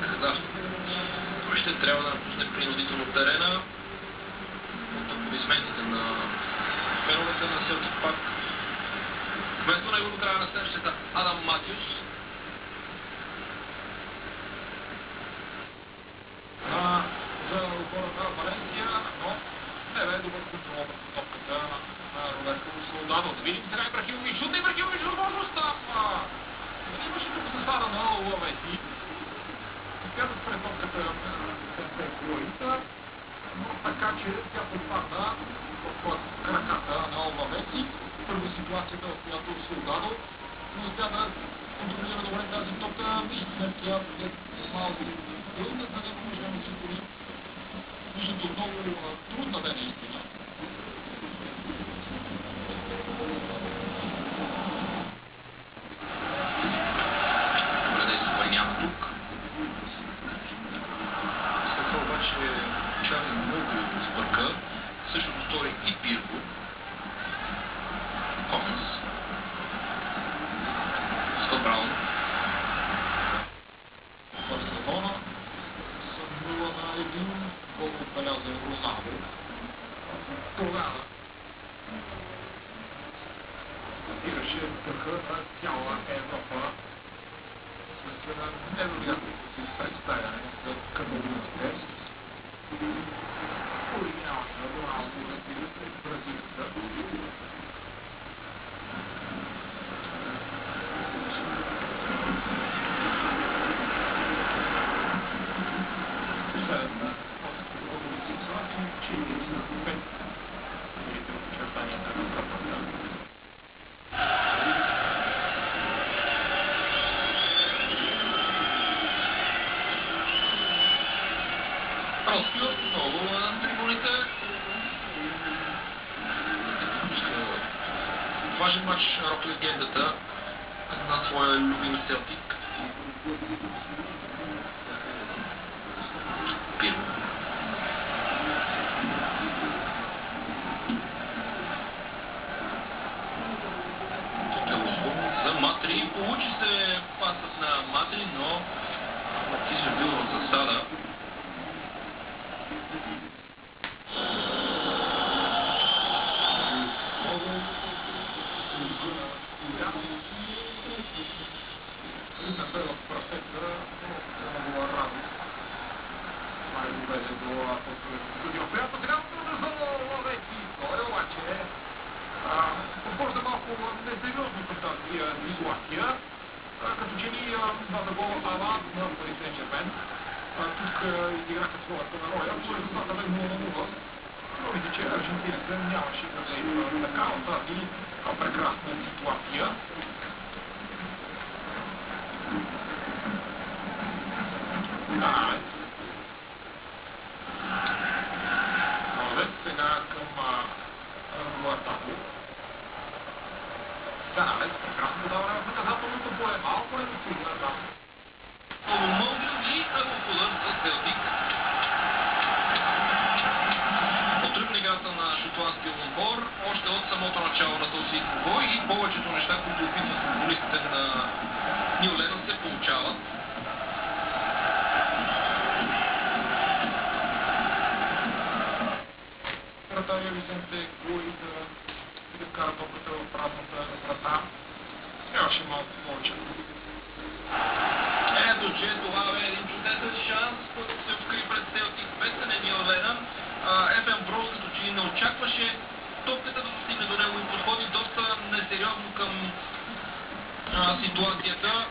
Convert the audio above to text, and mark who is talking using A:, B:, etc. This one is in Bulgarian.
A: Ник, да. Той ще трябва да напусне принудително терена от аплодисментите на феновете на Селтик Парк. Вместо него до края на срещата Адам Матиус. За отбора на Валенсия, но не бе добър контрол на топката на Роберто Солдадо. Да видим сега Ибрахимович. Шут на Ибрахимович, възможността! Имаше тук засада на Лавети. Изпятат пред топката пред Флорита, но така че тя попадна в краката на Лавети. Първо ситуацията, в която Солдадо не успя да контролира добре тази топка и след това малко трудна за него може да му осигури нуждата от много трудна бе наистина. Бредесова няма тук. След това обаче Чарли много сбърка. Същото стори и Пирко. Команс. Скот Браун. Барселона с 0-1 гол отбеляза Роналдо. Тогава имаше дъха на цяла Европа. Естествено, невероятно си представяне за кабелините. Оригиналът на Роналдо, разбира се, бразилеца. Роспио отново на трибуните. Важен матч рок легендата на своя любим Селтик. Пирко. За Матри. Получи се пасът на Матри, но Матис е бил в засада. Подхожда малко несериозно към тази ситуация. Като че ли двата гола аванс на Пари Сен-Жермен. Тук изиграха своята на роля. Резултата бе 0-0. Мисля, че аржентинеца нямаше да се така от тази прекрасна ситуация. Молодец сега към Гуартако. Каналец, прекрасно подаване в наказателното поле. Малко не достигна там. Мълдил и Агополън за Селтик. Потръпна играта на шотландския отбор още от самото начало на този двубой и повечето неща, които опитват футболистите на Нил Ленън, се получават. Вратаря Висенте Гуи да вкара топката в празната врата. Трябваше малко повече. Ето, че това бе един чудесен шанс, който се откри пред Селтик песен Нил Ленън. Ефен Брос като че не очакваше топката да достигне до него и подходи доста несериозно към ситуацията.